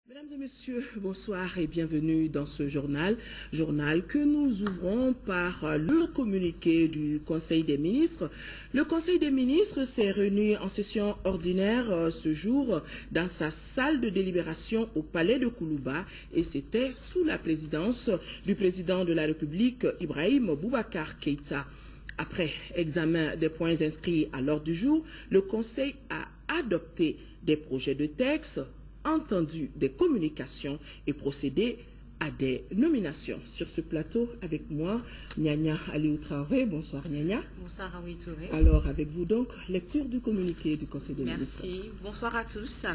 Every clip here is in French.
Mesdames et messieurs, bonsoir et bienvenue dans ce journal que nous ouvrons par le communiqué du Conseil des ministres. Le Conseil des ministres s'est réuni en session ordinaire ce jour dans sa salle de délibération au Palais de Koulouba et c'était sous la présidence du président de la République, Ibrahim Boubacar Keïta. Après examen des points inscrits à l'ordre du jour, le Conseil a adopté des projets de texte, entendu des communications et procédé à des nominations. Sur ce plateau, avec moi, Nyanya Aliou Traoré. Bonsoir Nyanya. Bonsoir Aoui Touré. Alors, avec vous donc, lecture du communiqué du Conseil des ministres. Merci. Bonsoir à tous.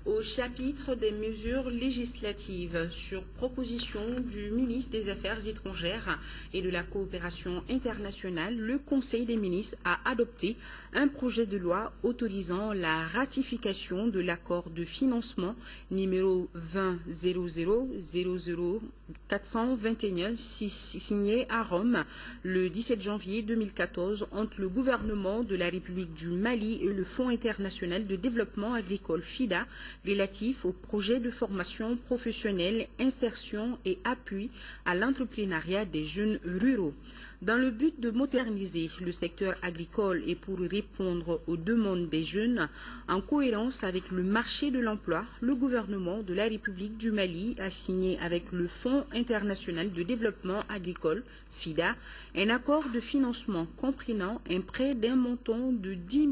Au chapitre des mesures législatives sur proposition du ministre des Affaires étrangères et de la coopération internationale, le Conseil des ministres a adopté un projet de loi autorisant la ratification de l'accord de financement numéro 20-00-00-421 signé à Rome le 17 janvier 2014 entre le gouvernement de la République du Mali et le Fonds international de développement agricole FIDA relatif au projet de formation professionnelle, insertion et appui à l'entrepreneuriat des jeunes ruraux. Dans le but de moderniser le secteur agricole et pour répondre aux demandes des jeunes, en cohérence avec le marché de l'emploi, le gouvernement de la République du Mali a signé avec le Fonds international de développement agricole, FIDA, un accord de financement comprenant un prêt d'un montant de 10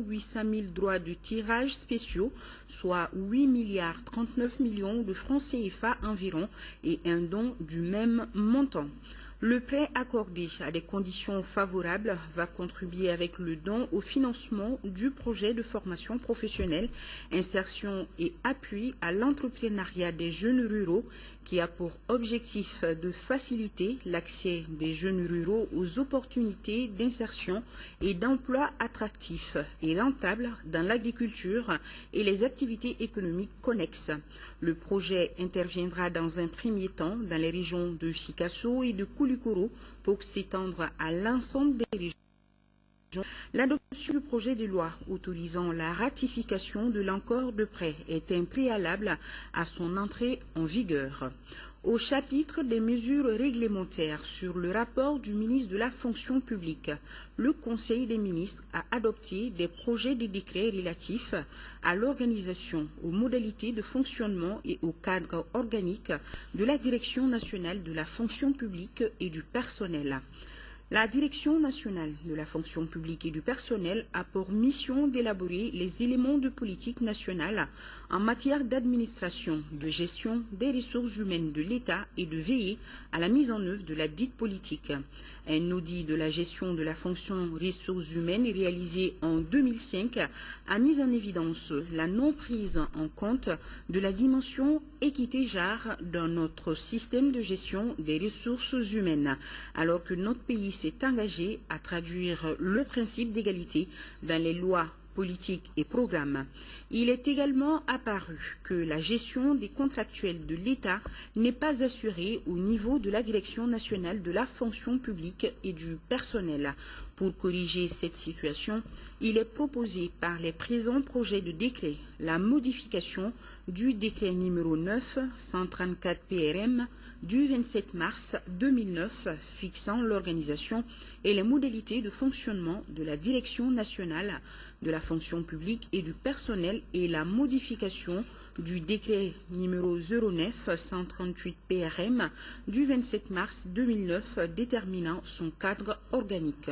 800 000 droits de tirage spéciaux, soit 8 milliards 39 millions de francs CFA environ, et un don du même montant. Le prêt accordé à des conditions favorables va contribuer avec le don au financement du projet de formation professionnelle, insertion et appui à l'entrepreneuriat des jeunes ruraux qui a pour objectif de faciliter l'accès des jeunes ruraux aux opportunités d'insertion et d'emploi attractifs et rentables dans l'agriculture et les activités économiques connexes. Le projet interviendra dans un premier temps dans les régions de Sikasso et de Koulikoro pour s'étendre à l'ensemble des régions. L'adoption du projet de loi autorisant la ratification de l'accord de prêt est un préalable à son entrée en vigueur. Au chapitre des mesures réglementaires sur le rapport du ministre de la fonction publique, le Conseil des ministres a adopté des projets de décret relatifs à l'organisation, aux modalités de fonctionnement et au cadre organique de la Direction nationale de la fonction publique et du personnel. La Direction nationale de la fonction publique et du personnel a pour mission d'élaborer les éléments de politique nationale en matière d'administration, de gestion des ressources humaines de l'État et de veiller à la mise en œuvre de la dite politique. Un audit de la gestion de la fonction ressources humaines réalisé en 2005 a mis en évidence la non-prise en compte de la dimension équité-genre dans notre système de gestion des ressources humaines, alors que notre pays s'est engagé à traduire le principe d'égalité dans les lois, politiques et programmes. Il est également apparu que la gestion des contractuels de l'État n'est pas assurée au niveau de la Direction nationale de la fonction publique et du personnel. Pour corriger cette situation, il est proposé par les présents projets de décret la modification du décret numéro 9-134 PRM du 27 mars 2009 fixant l'organisation et les modalités de fonctionnement de la Direction nationale de la fonction publique et du personnel et la modification du décret numéro 09-138 PRM du 27 mars 2009 déterminant son cadre organique.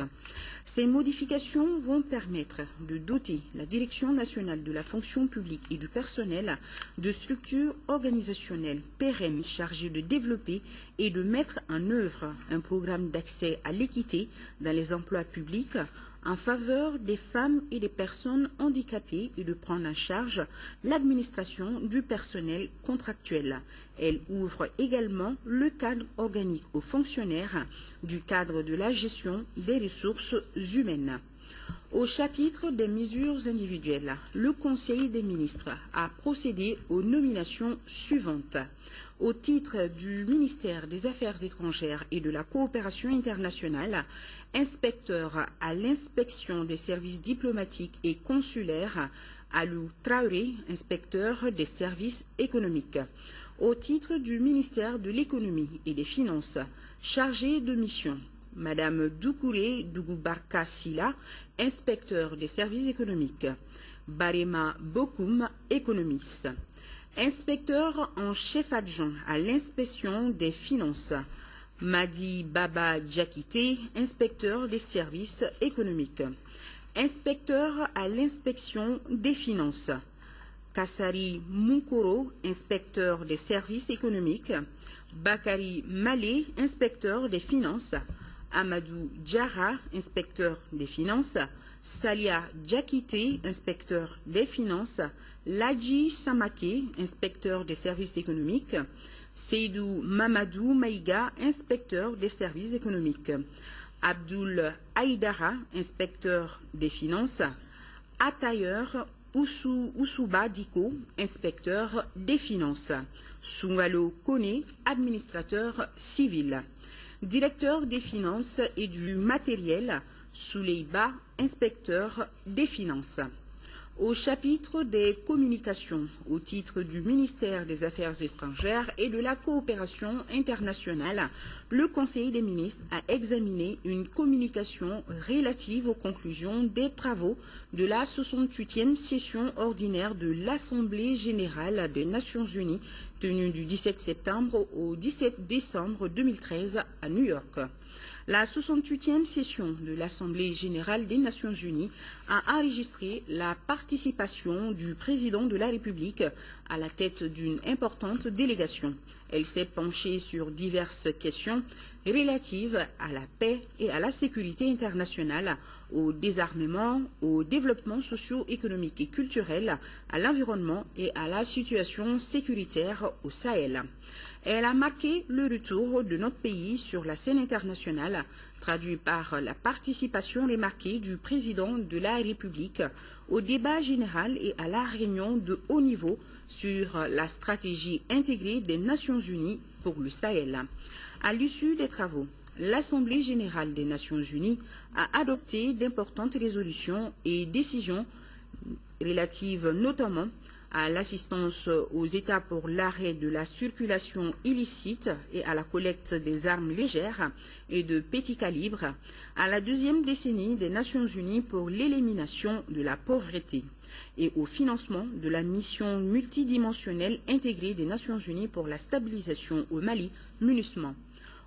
Ces modifications vont permettre de doter la Direction nationale de la fonction publique et du personnel de structures organisationnelles pérennes chargées de développer et de mettre en œuvre un programme d'accès à l'équité dans les emplois publics en faveur des femmes et des personnes handicapées et de prendre en charge l'administration du personnel contractuel. Elle ouvre également le cadre organique aux fonctionnaires du cadre de la gestion des ressources humaines. Au chapitre des mesures individuelles, le Conseil des ministres a procédé aux nominations suivantes. Au titre du ministère des Affaires étrangères et de la coopération internationale, inspecteur à l'inspection des services diplomatiques et consulaires, Alou Traoré, inspecteur des services économiques. Au titre du ministère de l'économie et des finances, chargé de mission, Madame Doukouré Dougoubarka Silla, inspecteur des services économiques. Barema Bokoum, économiste. Inspecteur en chef adjoint à l'inspection des finances. Madi Baba Djakité, inspecteur des services économiques. Inspecteur à l'inspection des finances. Kassari Moukoro, inspecteur des services économiques. Bakari Malé, inspecteur des finances. Amadou Djara, inspecteur des finances. Salia Djakité, inspecteur des finances. Ladji Samake, inspecteur des services économiques. Seydou Mamadou Maïga, inspecteur des services économiques. Abdoul Aïdara, inspecteur des finances. Atayer Oussouba Diko, inspecteur des finances. Soungalo Kone, administrateur civil. Directeur des finances et du matériel, Souleiba, inspecteur des finances. Au chapitre des communications, au titre du ministère des Affaires étrangères et de la coopération internationale, le Conseil des ministres a examiné une communication relative aux conclusions des travaux de la 68e session ordinaire de l'Assemblée générale des Nations unies, tenue du 17 septembre au 17 décembre 2013 à New York. La 68e session de l'Assemblée générale des Nations unies a enregistré la participation du président de la République à la tête d'une importante délégation. Elle s'est penchée sur diverses questions relatives à la paix et à la sécurité internationale, au désarmement, au développement socio-économique et culturel, à l'environnement et à la situation sécuritaire au Sahel. Elle a marqué le retour de notre pays sur la scène internationale, traduit par la participation remarquée du président de la République au débat général et à la réunion de haut niveau sur la stratégie intégrée des Nations unies pour le Sahel. À l'issue des travaux, l'Assemblée générale des Nations unies a adopté d'importantes résolutions et décisions relatives notamment à l'assistance aux États pour l'arrêt de la circulation illicite et à la collecte des armes légères et de petit calibre, à la deuxième décennie des Nations unies pour l'élimination de la pauvreté et au financement de la mission multidimensionnelle intégrée des Nations unies pour la stabilisation au Mali, MINUSMA.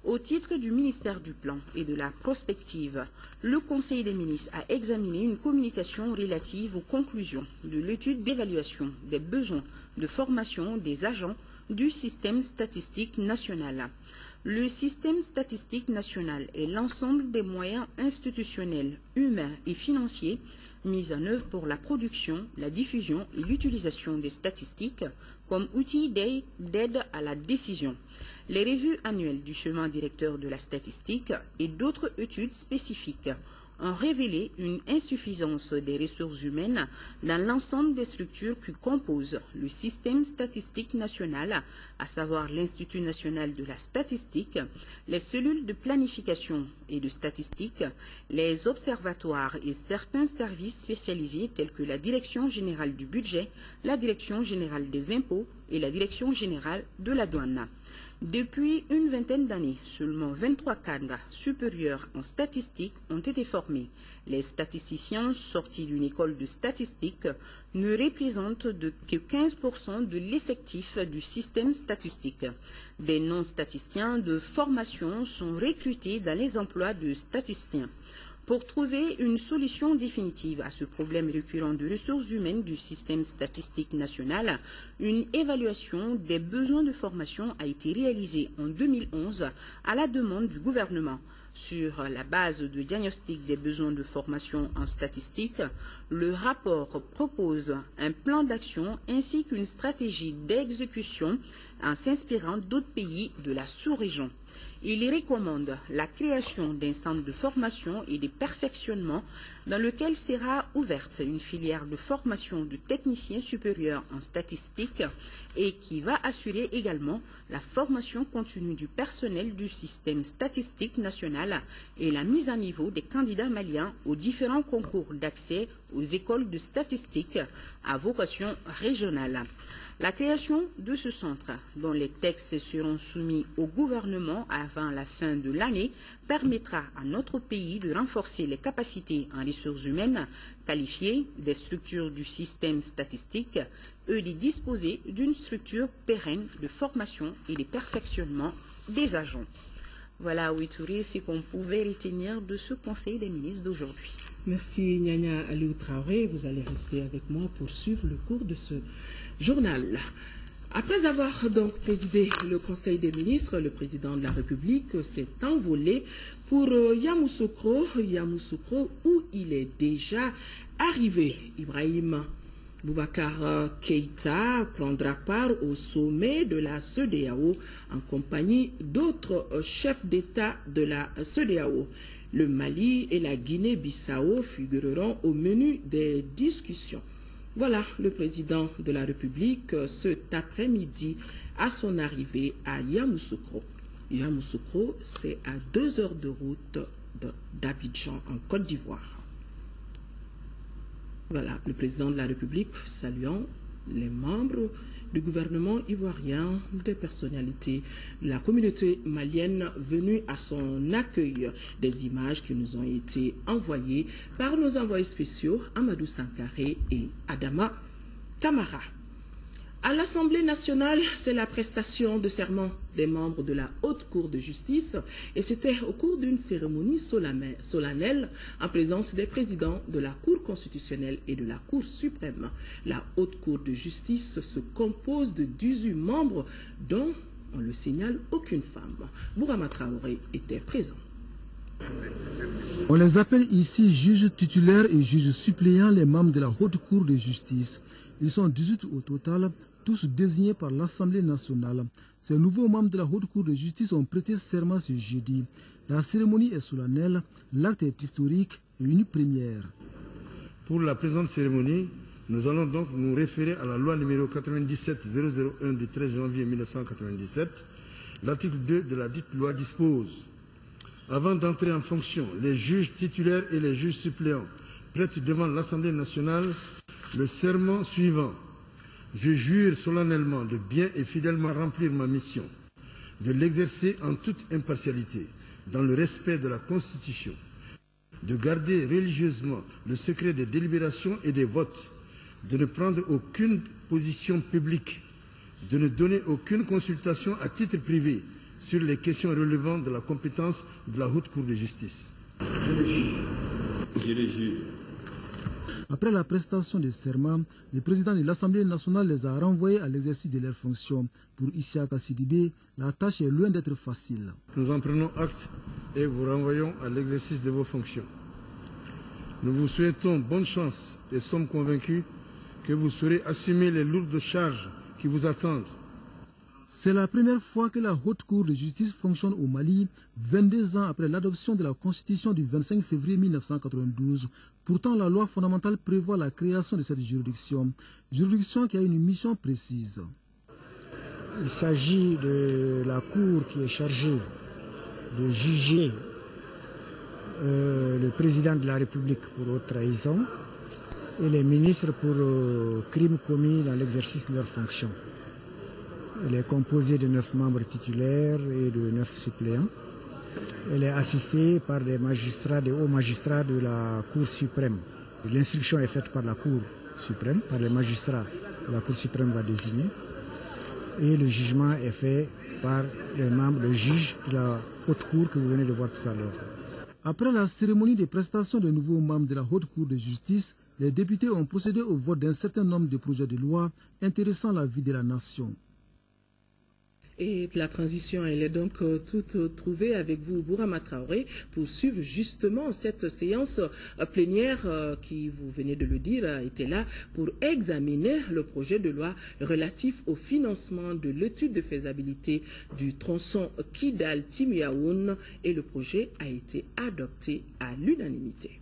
Au titre du ministère du Plan et de la Prospective, le Conseil des ministres a examiné une communication relative aux conclusions de l'étude d'évaluation des besoins de formation des agents du système statistique national. Le système statistique national est l'ensemble des moyens institutionnels, humains et financiers mis en œuvre pour la production, la diffusion et l'utilisation des statistiques comme outil d'aide à la décision. Les revues annuelles du chemin directeur de la statistique et d'autres études spécifiques ont révélé une insuffisance des ressources humaines dans l'ensemble des structures qui composent le système statistique national, à savoir l'Institut national de la statistique, les cellules de planification et de statistique, les observatoires et certains services spécialisés tels que la Direction générale du budget, la Direction générale des impôts et la Direction générale de la douane. Depuis une vingtaine d'années, seulement 23 cadres supérieurs en statistique ont été formés. Les statisticiens sortis d'une école de statistique ne représentent que 15% de l'effectif du système statistique. Des non-statisticiens de formation sont recrutés dans les emplois de statisticiens. Pour trouver une solution définitive à ce problème récurrent de ressources humaines du système statistique national, une évaluation des besoins de formation a été réalisée en 2011 à la demande du gouvernement. Sur la base de diagnostic des besoins de formation en statistique, le rapport propose un plan d'action ainsi qu'une stratégie d'exécution en s'inspirant d'autres pays de la sous-région. Il recommande la création d'un centre de formation et de perfectionnement dans lequel sera ouverte une filière de formation de techniciens supérieurs en statistique et qui va assurer également la formation continue du personnel du système statistique national et la mise à niveau des candidats maliens aux différents concours d'accès aux écoles de statistique à vocation régionale. La création de ce centre, dont les textes seront soumis au gouvernement avant la fin de l'année, permettra à notre pays de renforcer les capacités en ressources humaines qualifiées des structures du système statistique et de disposer d'une structure pérenne de formation et de perfectionnement des agents. Voilà, Ouitouré, ce qu'on pouvait retenir de ce Conseil des ministres d'aujourd'hui. Merci Nyanya Aliou Traoré. Vous allez rester avec moi pour suivre le cours de ce journal. Après avoir donc présidé le Conseil des ministres, le président de la République s'est envolé pour Yamoussoukro, où il est déjà arrivé. Ibrahim Boubacar Keïta prendra part au sommet de la CEDEAO en compagnie d'autres chefs d'État de la CEDEAO. Le Mali et la Guinée-Bissau figureront au menu des discussions. Voilà le président de la République cet après-midi à son arrivée à Yamoussoukro. Yamoussoukro, c'est à 2 heures de route d'Abidjan en Côte d'Ivoire. Voilà, le président de la République saluant les membres du gouvernement ivoirien, des personnalités de la communauté malienne venues à son accueil. Des images qui nous ont été envoyées par nos envoyés spéciaux Amadou Sankaré et Adama Kamara. À l'Assemblée nationale, c'est la prestation de serment des membres de la Haute Cour de justice et c'était au cours d'une cérémonie solennelle en présence des présidents de la Cour constitutionnelle et de la Cour suprême. La Haute Cour de justice se compose de 18 membres dont, on le signale, aucune femme. Bourama Traoré était présent. On les appelle ici juges titulaires et juges suppléants, les membres de la Haute Cour de justice. Ils sont 18 au total, tous désignés par l'Assemblée nationale. Ces nouveaux membres de la Haute Cour de justice ont prêté serment ce jeudi. La cérémonie est solennelle, l'acte est historique et une première. Pour la présente cérémonie, nous allons donc nous référer à la loi numéro 97-001 du 13 janvier 1997. L'article 2 de la dite loi dispose: avant d'entrer en fonction, les juges titulaires et les juges suppléants prêtent devant l'Assemblée nationale le serment suivant. Je jure solennellement de bien et fidèlement remplir ma mission, de l'exercer en toute impartialité, dans le respect de la Constitution, de garder religieusement le secret des délibérations et des votes, de ne prendre aucune position publique, de ne donner aucune consultation à titre privé sur les questions relevant de la compétence de la Haute Cour de justice. Je le jure. Je le jure. Après la prestation des serments, le président de l'Assemblée nationale les a renvoyés à l'exercice de leurs fonctions. Pour Isiaka Sidibé, la tâche est loin d'être facile. Nous en prenons acte et vous renvoyons à l'exercice de vos fonctions. Nous vous souhaitons bonne chance et sommes convaincus que vous saurez assumer les lourdes charges qui vous attendent. C'est la première fois que la Haute Cour de justice fonctionne au Mali, 22 ans après l'adoption de la Constitution du 25 février 1992. Pourtant, la loi fondamentale prévoit la création de cette juridiction qui a une mission précise. Il s'agit de la Cour qui est chargée de juger le président de la République pour haute trahison et les ministres pour crimes commis dans l'exercice de leurs fonctions. Elle est composée de 9 membres titulaires et de 9 suppléants. Elle est assistée par des magistrats, des hauts magistrats de la Cour suprême. L'instruction est faite par la Cour suprême, par les magistrats que la Cour suprême va désigner. Et le jugement est fait par les membres, le juge de la Haute Cour que vous venez de voir tout à l'heure. Après la cérémonie de prestation des nouveaux membres de la Haute Cour de justice, les députés ont procédé au vote d'un certain nombre de projets de loi intéressant la vie de la nation. Et la transition, elle est donc toute trouvée avec vous, Bourama Traoré, pour suivre justement cette séance plénière qui, vous venez de le dire, a été là pour examiner le projet de loi relatif au financement de l'étude de faisabilité du tronçon Kidal-Timiaoun et le projet a été adopté à l'unanimité.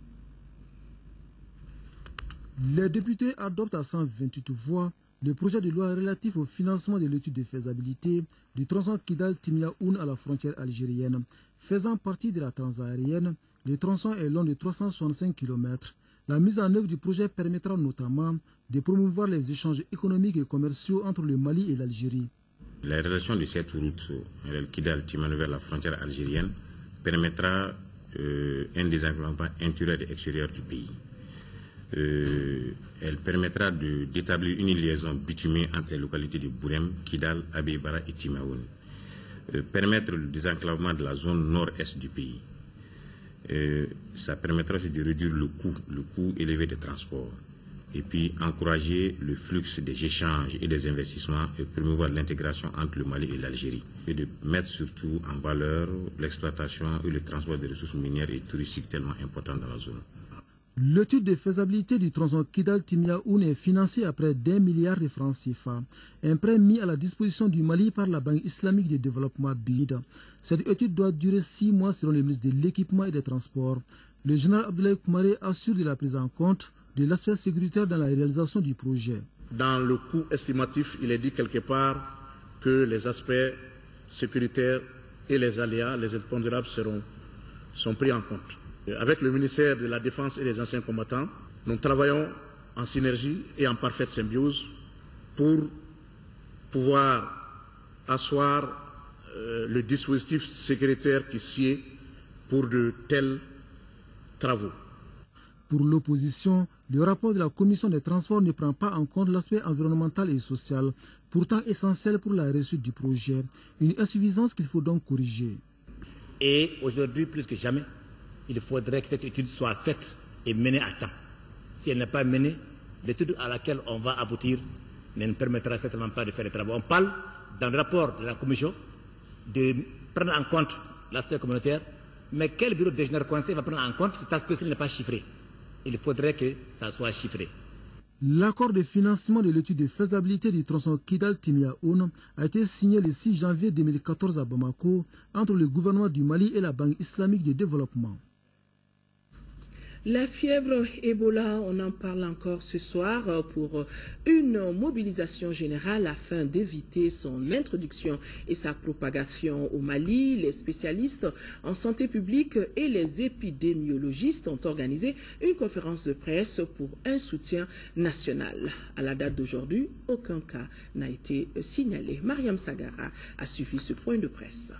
Les députés adoptent à 128 voix le projet de loi relatif au financement de l'étude de faisabilité du tronçon Kidal-Timia-Oun à la frontière algérienne. Faisant partie de la transaérienne, le tronçon est long de 365 km. La mise en œuvre du projet permettra notamment de promouvoir les échanges économiques et commerciaux entre le Mali et l'Algérie. La relation de cette route, Kidal-Timia vers la frontière algérienne, permettra un désenclavement intérieur et extérieur du pays. Elle permettra d'établir une liaison bitumée entre les localités de Bourem, Kidal, Abibara et Timaoun. Permettre le désenclavement de la zone nord-est du pays. Ça permettra aussi de réduire le coût élevé des transports. Et puis encourager le flux des échanges et des investissements et promouvoir l'intégration entre le Mali et l'Algérie. Et de mettre surtout en valeur l'exploitation et le transport des ressources minières et touristiques tellement importantes dans la zone. L'étude de faisabilité du tronçon Kidal-Timia-Oun est financée à près d'1 milliard de francs CFA, un prêt mis à la disposition du Mali par la Banque islamique de développement BID. Cette étude doit durer 6 mois selon le ministre de l'Équipement et des Transports. Le général Abdoulaye Koumaré assure de la prise en compte de l'aspect sécuritaire dans la réalisation du projet. Dans le coût estimatif, il est dit quelque part que les aspects sécuritaires et les aléas, les impondérables sont pris en compte. Avec le ministère de la Défense et des anciens combattants, nous travaillons en synergie et en parfaite symbiose pour pouvoir asseoir le dispositif sécuritaire qui sied pour de tels travaux. Pour l'opposition, le rapport de la Commission des Transports ne prend pas en compte l'aspect environnemental et social, pourtant essentiel pour la réussite du projet, une insuffisance qu'il faut donc corriger. Et aujourd'hui, plus que jamais, il faudrait que cette étude soit faite et menée à temps. Si elle n'est pas menée, l'étude à laquelle on va aboutir ne permettra certainement pas de faire les travaux. On parle, dans le rapport de la Commission, de prendre en compte l'aspect communautaire, mais quel bureau d'ingénieur conseil va prendre en compte cet aspect s'il n'est pas chiffré? Il faudrait que ça soit chiffré. L'accord de financement de l'étude de faisabilité du tronçon Kidal-Timia-Oun a été signé le 6 janvier 2014 à Bamako entre le gouvernement du Mali et la Banque islamique de développement. La fièvre Ebola, on en parle encore ce soir pour une mobilisation générale afin d'éviter son introduction et sa propagation au Mali. Les spécialistes en santé publique et les épidémiologistes ont organisé une conférence de presse pour un soutien national. À la date d'aujourd'hui, aucun cas n'a été signalé. Mariam Sagara a suivi ce point de presse.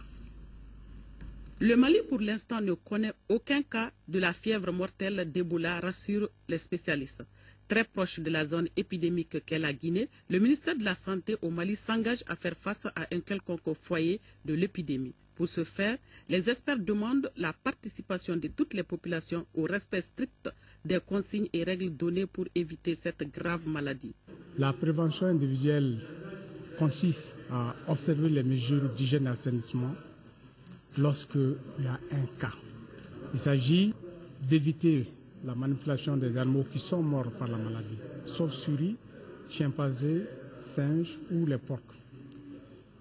Le Mali, pour l'instant, ne connaît aucun cas de la fièvre mortelle d'Ebola, rassurent les spécialistes. Très proche de la zone épidémique qu'est la Guinée, le ministère de la Santé au Mali s'engage à faire face à un quelconque foyer de l'épidémie. Pour ce faire, les experts demandent la participation de toutes les populations au respect strict des consignes et règles données pour éviter cette grave maladie. La prévention individuelle consiste à observer les mesures d'hygiène et d'assainissement lorsqu'il y a un cas. Il s'agit d'éviter la manipulation des animaux qui sont morts par la maladie, chauves-souris, chimpanzés, singes ou les porcs.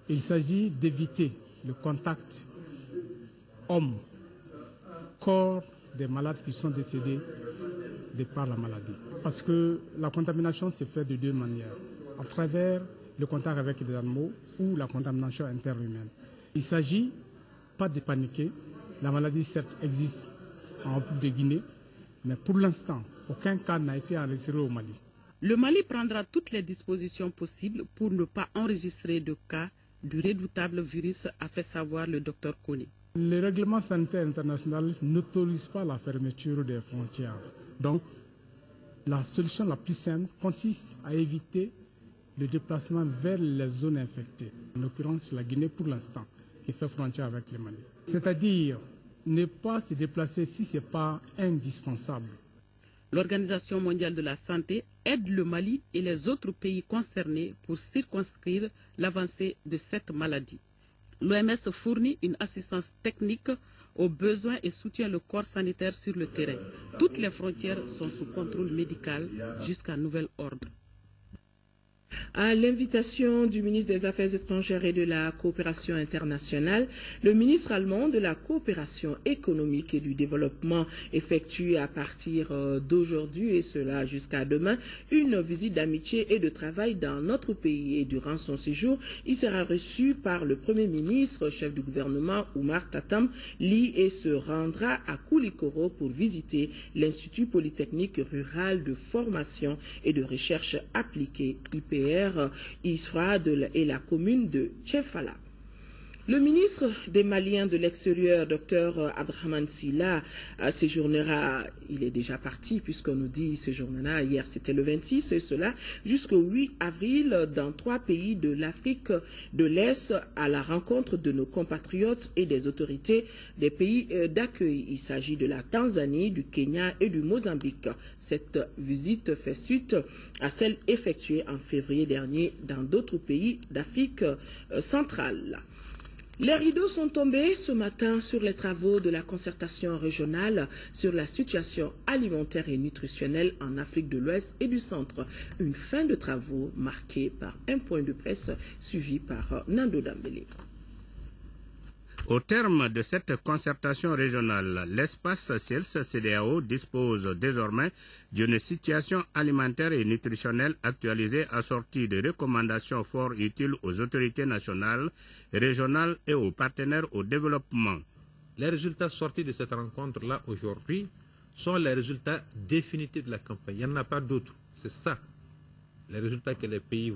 Il s'agit d'éviter le contact homme-corps des malades qui sont décédés de par la maladie. Parce que la contamination se fait de deux manières, à travers le contact avec des animaux ou la contamination interhumaine. Il s'agit pas de paniquer. La maladie, certes, existe en République de Guinée, mais pour l'instant, aucun cas n'a été enregistré au Mali. Le Mali prendra toutes les dispositions possibles pour ne pas enregistrer de cas du redoutable virus, a fait savoir le docteur Kone. Le règlement sanitaire international n'autorise pas la fermeture des frontières. Donc, la solution la plus simple consiste à éviter le déplacement vers les zones infectées, en l'occurrence la Guinée pour l'instant, qui fait frontière avec le Mali. C'est-à-dire ne pas se déplacer si ce n'est pas indispensable. L'Organisation mondiale de la santé aide le Mali et les autres pays concernés pour circonscrire l'avancée de cette maladie. L'OMS fournit une assistance technique aux besoins et soutient le corps sanitaire sur le terrain. Toutes les frontières sont sous contrôle médical jusqu'à nouvel ordre. À l'invitation du ministre des Affaires étrangères et de la coopération internationale, le ministre allemand de la coopération économique et du développement effectue à partir d'aujourd'hui et cela jusqu'à demain une visite d'amitié et de travail dans notre pays. Et durant son séjour, il sera reçu par le Premier ministre, chef du gouvernement Oumar Tatam Li, et se rendra à Koulikoro pour visiter l'Institut polytechnique rural de formation et de recherche appliquée IPR ISFRA et la commune de Tchefala. Le ministre des Maliens de l'Extérieur, Dr Abdrahmane Silla, séjournera, il est déjà parti puisqu'on nous dit séjournera, hier c'était le 26, et cela jusqu'au 8 avril dans 3 pays de l'Afrique de l'Est à la rencontre de nos compatriotes et des autorités des pays d'accueil. Il s'agit de la Tanzanie, du Kenya et du Mozambique. Cette visite fait suite à celle effectuée en février dernier dans d'autres pays d'Afrique centrale. Les rideaux sont tombés ce matin sur les travaux de la concertation régionale sur la situation alimentaire et nutritionnelle en Afrique de l'Ouest et du Centre. Une fin de travaux marquée par un point de presse suivi par Nando Dambélé. Au terme de cette concertation régionale, l'espace CELS-CEDEAO dispose désormais d'une situation alimentaire et nutritionnelle actualisée assortie de recommandations fort utiles aux autorités nationales, régionales et aux partenaires au développement. Les résultats sortis de cette rencontre-là aujourd'hui sont les résultats définitifs de la campagne. Il n'y en a pas d'autres. C'est ça, les résultats que les pays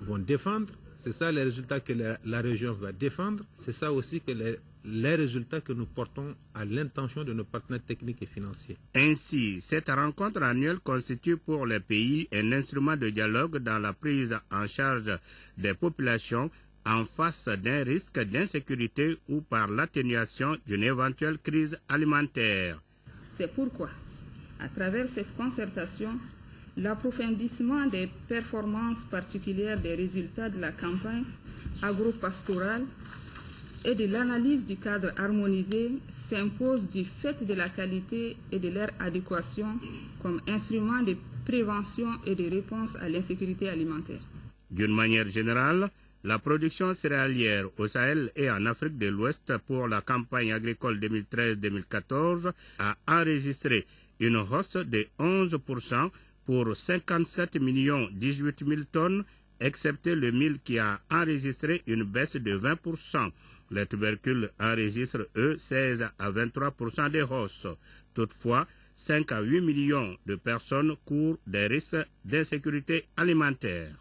vont défendre. C'est ça les résultats que la région va défendre. C'est ça aussi que les résultats que nous portons à l'intention de nos partenaires techniques et financiers. Ainsi, cette rencontre annuelle constitue pour les pays un instrument de dialogue dans la prise en charge des populations en face d'un risque d'insécurité ou par l'atténuation d'une éventuelle crise alimentaire. C'est pourquoi, à travers cette concertation, l'approfondissement des performances particulières des résultats de la campagne agro-pastorale et de l'analyse du cadre harmonisé s'impose du fait de la qualité et de leur adéquation comme instrument de prévention et de réponse à l'insécurité alimentaire. D'une manière générale, la production céréalière au Sahel et en Afrique de l'Ouest pour la campagne agricole 2013-2014 a enregistré une hausse de 11%, pour 57 018 000 tonnes, excepté le mil qui a enregistré une baisse de 20%. Les tubercules enregistrent, eux, 16 à 23% de hausse. Toutefois, 5 à 8 millions de personnes courent des risques d'insécurité alimentaire.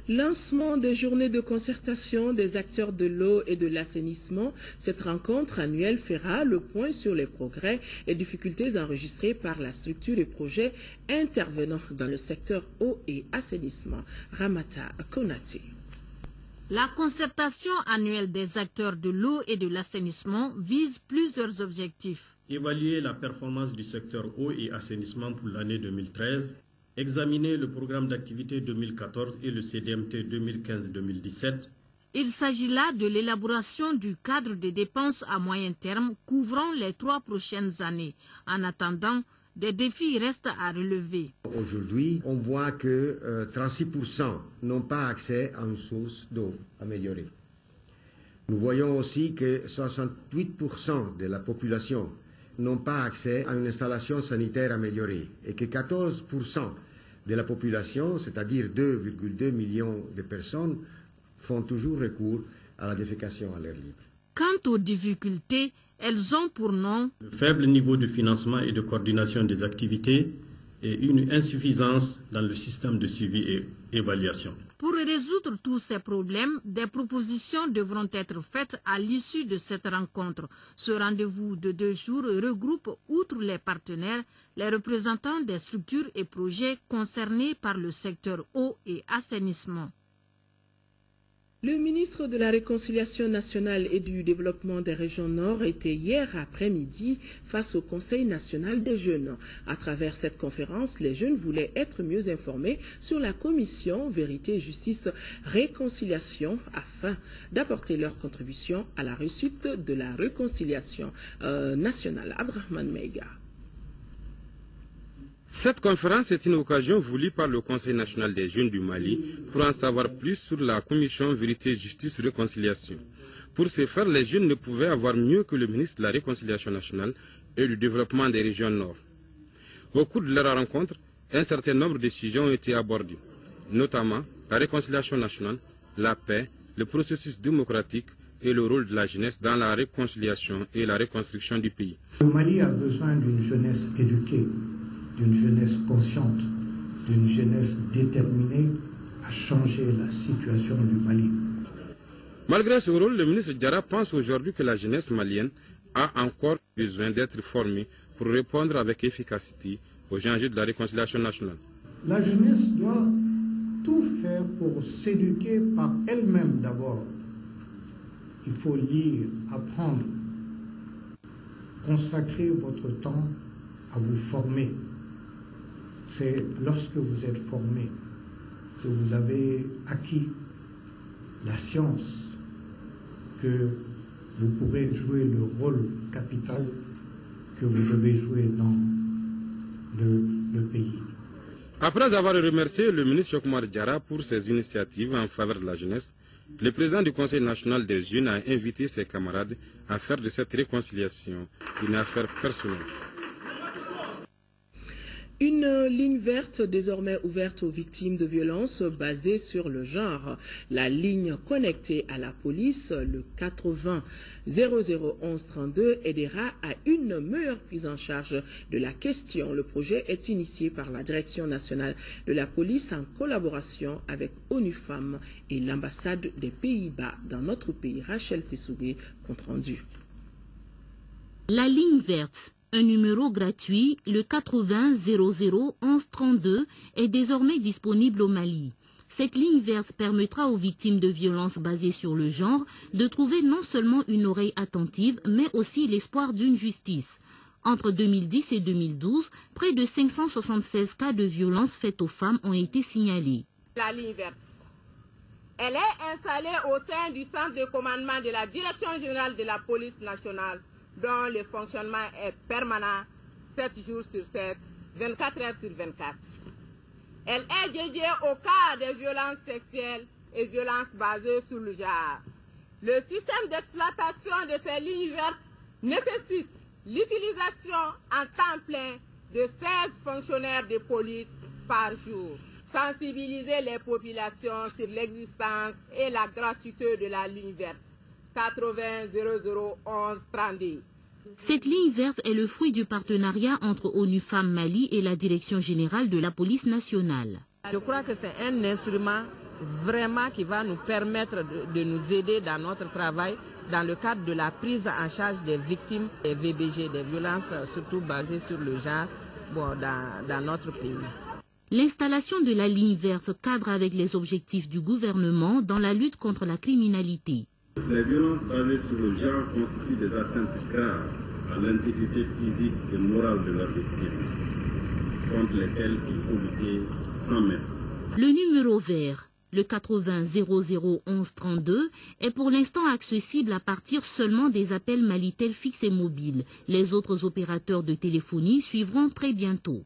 Lancement des journées de concertation des acteurs de l'eau et de l'assainissement. Cette rencontre annuelle fera le point sur les progrès et difficultés enregistrés par la structure et projets intervenant dans le secteur eau et assainissement. Ramata Konate. La concertation annuelle des acteurs de l'eau et de l'assainissement vise plusieurs objectifs. Évaluer la performance du secteur eau et assainissement pour l'année 2013, examiner le programme d'activité 2014 et le CDMT 2015-2017. Il s'agit là de l'élaboration du cadre de dépenses à moyen terme couvrant les 3 prochaines années. En attendant, des défis restent à relever. Aujourd'hui, on voit que 36% n'ont pas accès à une source d'eau améliorée. Nous voyons aussi que 68% de la population n'ont pas accès à une installation sanitaire améliorée et que 14% de la population, c'est-à-dire 2,2 millions de personnes, font toujours recours à la défécation à l'air libre. Quant aux difficultés, elles ont pour nom le faible niveau de financement et de coordination des activités et une insuffisance dans le système de suivi et évaluation. Pour résoudre tous ces problèmes, des propositions devront être faites à l'issue de cette rencontre. Ce rendez-vous de 2 jours regroupe, outre les partenaires, les représentants des structures et projets concernés par le secteur eau et assainissement. Le ministre de la Réconciliation nationale et du développement des régions Nord était hier après-midi face au Conseil national des jeunes. À travers cette conférence, les jeunes voulaient être mieux informés sur la commission Vérité, Justice, Réconciliation afin d'apporter leur contribution à la réussite de la réconciliation nationale. Abdrahmane Meiga. Cette conférence est une occasion voulue par le Conseil national des jeunes du Mali pour en savoir plus sur la commission Vérité, Justice, Réconciliation. Pour ce faire, les jeunes ne pouvaient avoir mieux que le ministre de la Réconciliation nationale et du développement des régions nord. Au cours de leur rencontre, un certain nombre de sujets ont été abordés, notamment la réconciliation nationale, la paix, le processus démocratique et le rôle de la jeunesse dans la réconciliation et la reconstruction du pays. Le Mali a besoin d'une jeunesse éduquée, d'une jeunesse consciente, d'une jeunesse déterminée à changer la situation du Mali. Malgré ce rôle, le ministre Diarra pense aujourd'hui que la jeunesse malienne a encore besoin d'être formée pour répondre avec efficacité aux enjeux de la réconciliation nationale. La jeunesse doit tout faire pour s'éduquer par elle-même d'abord. Il faut lire, apprendre, consacrer votre temps à vous former. C'est lorsque vous êtes formé que vous avez acquis la science, que vous pourrez jouer le rôle capital que vous devez jouer dans le pays. Après avoir remercié le ministre Cheikh Oumar Diarra pour ses initiatives en faveur de la jeunesse, le président du Conseil national des jeunes a invité ses camarades à faire de cette réconciliation une affaire personnelle. Une ligne verte désormais ouverte aux victimes de violences basées sur le genre. La ligne connectée à la police, le 80 0011 32, aidera à une meilleure prise en charge de la question. Le projet est initié par la Direction nationale de la police en collaboration avec ONU Femmes et l'ambassade des Pays-Bas dans notre pays. Rachel Tessoubé, compte rendu. La ligne verte, un numéro gratuit, le 80 0011 32, est désormais disponible au Mali. Cette ligne verte permettra aux victimes de violences basées sur le genre de trouver non seulement une oreille attentive, mais aussi l'espoir d'une justice. Entre 2010 et 2012, près de 576 cas de violences faites aux femmes ont été signalés. La ligne verte, elle est installée au sein du centre de commandement de la Direction générale de la police nationale, dont le fonctionnement est permanent, 7 jours sur 7, 24 heures sur 24. Elle est dédiée au cas de violences sexuelles et violences basées sur le genre. Le système d'exploitation de ces lignes vertes nécessite l'utilisation en temps plein de 16 fonctionnaires de police par jour. Sensibiliser les populations sur l'existence et la gratuité de la ligne verte. 80 0011 32. Cette ligne verte est le fruit du partenariat entre ONU Femmes Mali et la Direction générale de la police nationale. Je crois que c'est un instrument vraiment qui va nous permettre de nous aider dans notre travail dans le cadre de la prise en charge des victimes des VBG, des violences surtout basées sur le genre dans notre pays. L'installation de la ligne verte cadre avec les objectifs du gouvernement dans la lutte contre la criminalité. Les violences basées sur le genre constituent des atteintes graves à l'intégrité physique et morale de leurs victimes, contre lesquelles il faut lutter sans merci. Le numéro vert, le 80 0011 32, est pour l'instant accessible à partir seulement des appels Malitel fixes et mobiles. Les autres opérateurs de téléphonie suivront très bientôt.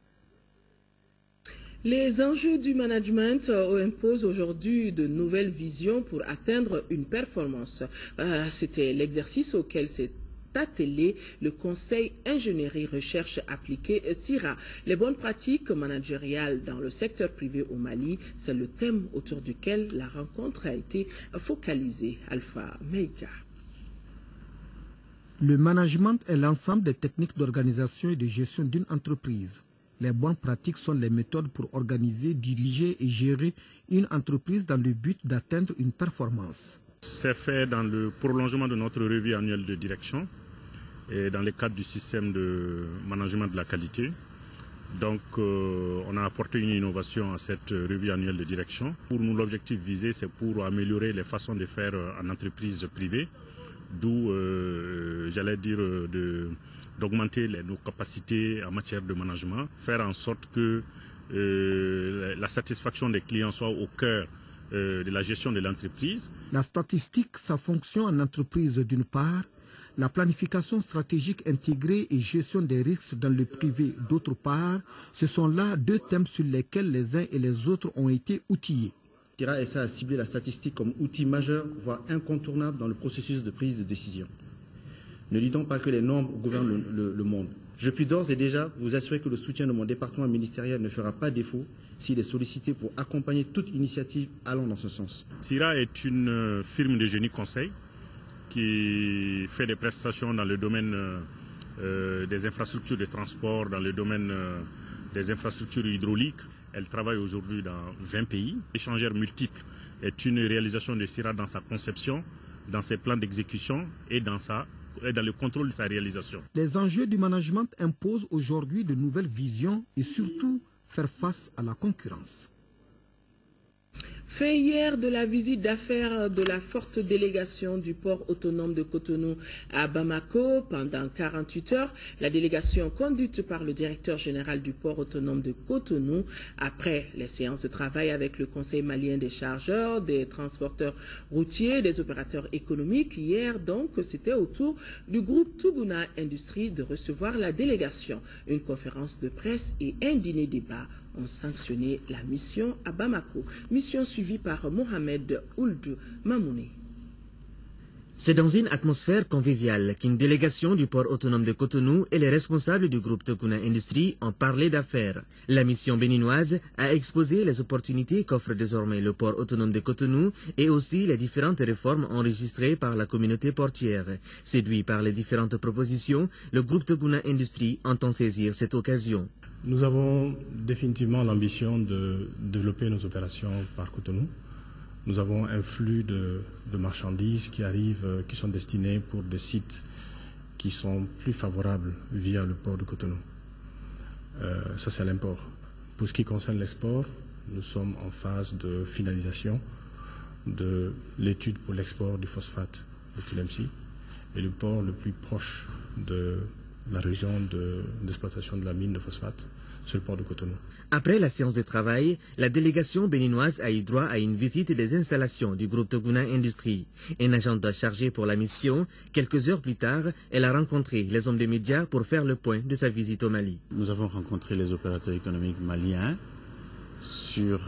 Les enjeux du management imposent aujourd'hui de nouvelles visions pour atteindre une performance. C'était l'exercice auquel s'est attelé le Conseil Ingénierie Recherche Appliquée CIRA. Les bonnes pratiques managériales dans le secteur privé au Mali, c'est le thème autour duquel la rencontre a été focalisée. Alpha Meika. Le management est l'ensemble des techniques d'organisation et de gestion d'une entreprise. Les bonnes pratiques sont les méthodes pour organiser, diriger et gérer une entreprise dans le but d'atteindre une performance. C'est fait dans le prolongement de notre revue annuelle de direction et dans le cadre du système de management de la qualité. Donc, on a apporté une innovation à cette revue annuelle de direction. Pour nous, l'objectif visé, c'est pour améliorer les façons de faire en entreprise privée, d'où, j'allais dire, d'augmenter nos capacités en matière de management, faire en sorte que la satisfaction des clients soit au cœur de la gestion de l'entreprise. La statistique, sa fonction en entreprise d'une part, la planification stratégique intégrée et gestion des risques dans le privé d'autre part, ce sont là deux thèmes sur lesquels les uns et les autres ont été outillés. CIRA essaie à cibler la statistique comme outil majeur, voire incontournable dans le processus de prise de décision. Ne disons pas que les nombres gouvernent le monde. Je puis d'ores et déjà vous assurer que le soutien de mon département ministériel ne fera pas défaut s'il est sollicité pour accompagner toute initiative allant dans ce sens. CIRA est une firme de génie conseil qui fait des prestations dans le domaine des infrastructures de transport, dans le domaine des infrastructures hydrauliques. Elle travaille aujourd'hui dans 20 pays. Échangeurs multiples est une réalisation de CIRA dans sa conception, dans ses plans d'exécution et dans le contrôle de sa réalisation. Les enjeux du management imposent aujourd'hui de nouvelles visions et surtout faire face à la concurrence. Fait hier de la visite d'affaires de la forte délégation du port autonome de Cotonou à Bamako pendant 48 heures, la délégation conduite par le directeur général du port autonome de Cotonou, après les séances de travail avec le Conseil malien des chargeurs, des transporteurs routiers, des opérateurs économiques, hier donc c'était au tour du groupe Tuguna Industrie de recevoir la délégation. Une conférence de presse et un dîner débat ont sanctionné la mission à Bamako. Mission suivie par Mohamed Ould Mamouni. C'est dans une atmosphère conviviale qu'une délégation du port autonome de Cotonou et les responsables du groupe Tuguna Industrie ont parlé d'affaires. La mission béninoise a exposé les opportunités qu'offre désormais le port autonome de Cotonou et aussi les différentes réformes enregistrées par la communauté portière. Séduit par les différentes propositions, le groupe Tuguna Industrie entend saisir cette occasion. Nous avons définitivement l'ambition de développer nos opérations par Cotonou. Nous avons un flux de marchandises qui arrivent, qui sont destinés pour des sites qui sont plus favorables via le port de Cotonou. Ça, c'est l'import. Pour ce qui concerne l'export, nous sommes en phase de finalisation de l'étude pour l'export du phosphate de Tilemsi et le port le plus proche de la région d'exploitation de la mine de phosphate, c'est le port de Cotonou. Après la séance de travail, la délégation béninoise a eu droit à une visite des installations du groupe Tuguna Industrie. Un agenda chargé pour la mission, quelques heures plus tard, elle a rencontré les hommes des médias pour faire le point de sa visite au Mali. Nous avons rencontré les opérateurs économiques maliens sur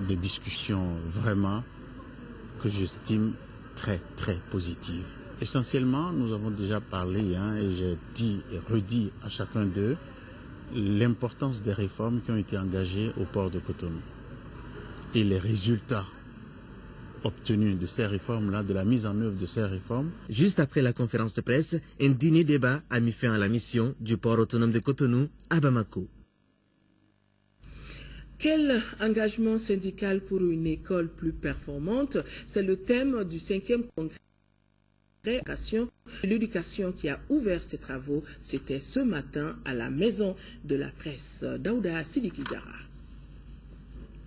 des discussions vraiment que j'estime très très positives. Essentiellement, nous avons déjà parlé, et j'ai dit et redit à chacun d'eux l'importance des réformes qui ont été engagées au port de Cotonou et les résultats obtenus de ces réformes-là, de la mise en œuvre de ces réformes. Juste après la conférence de presse, un dîner-débat a mis fin à la mission du port autonome de Cotonou à Bamako. Quel engagement syndical pour une école plus performante? C'est le thème du 5e congrès. L'éducation qui a ouvert ses travaux, c'était ce matin à la maison de la presse. Daouda Sidiki Diarra.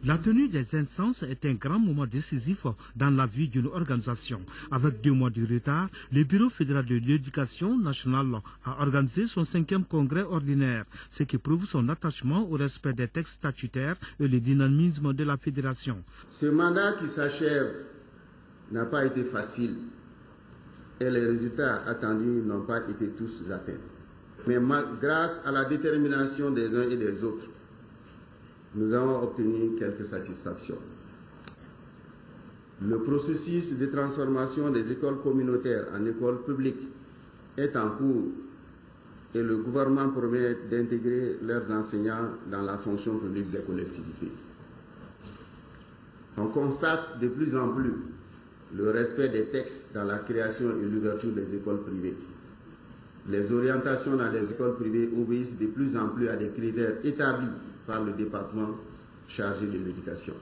La tenue des instances est un grand moment décisif dans la vie d'une organisation. Avec 2 mois de retard, le Bureau fédéral de l'éducation nationale a organisé son 5e congrès ordinaire, ce qui prouve son attachement au respect des textes statutaires et le dynamisme de la fédération. Ce mandat qui s'achève n'a pas été facile et les résultats attendus n'ont pas été tous atteints. Mais grâce à la détermination des uns et des autres, nous avons obtenu quelques satisfactions. Le processus de transformation des écoles communautaires en écoles publiques est en cours et le gouvernement promet d'intégrer leurs enseignants dans la fonction publique des collectivités. On constate de plus en plus le respect des textes dans la création et l'ouverture des écoles privées. Les orientations dans les écoles privées obéissent de plus en plus à des critères établis par le département chargé de l'éducation.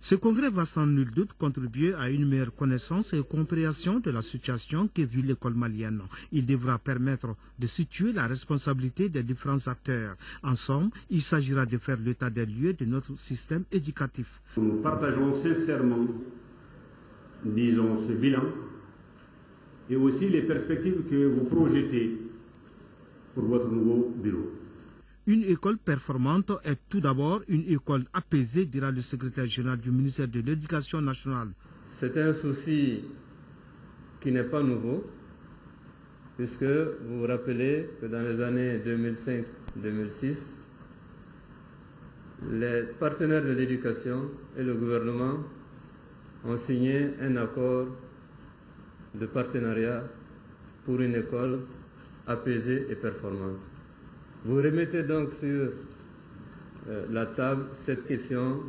Ce congrès va sans nul doute contribuer à une meilleure connaissance et compréhension de la situation que vit l'école malienne. Il devra permettre de situer la responsabilité des différents acteurs. En somme, il s'agira de faire l'état des lieux de notre système éducatif. Nous partageons sincèrement, disons, ce bilan et aussi les perspectives que vous projetez pour votre nouveau bureau. Une école performante est tout d'abord une école apaisée, dira le secrétaire général du ministère de l'Éducation nationale. C'est un souci qui n'est pas nouveau, puisque vous vous rappelez que dans les années 2005-2006, les partenaires de l'éducation et le gouvernement ont signé un accord de partenariat pour une école apaisée et performante. Vous remettez donc sur la table cette question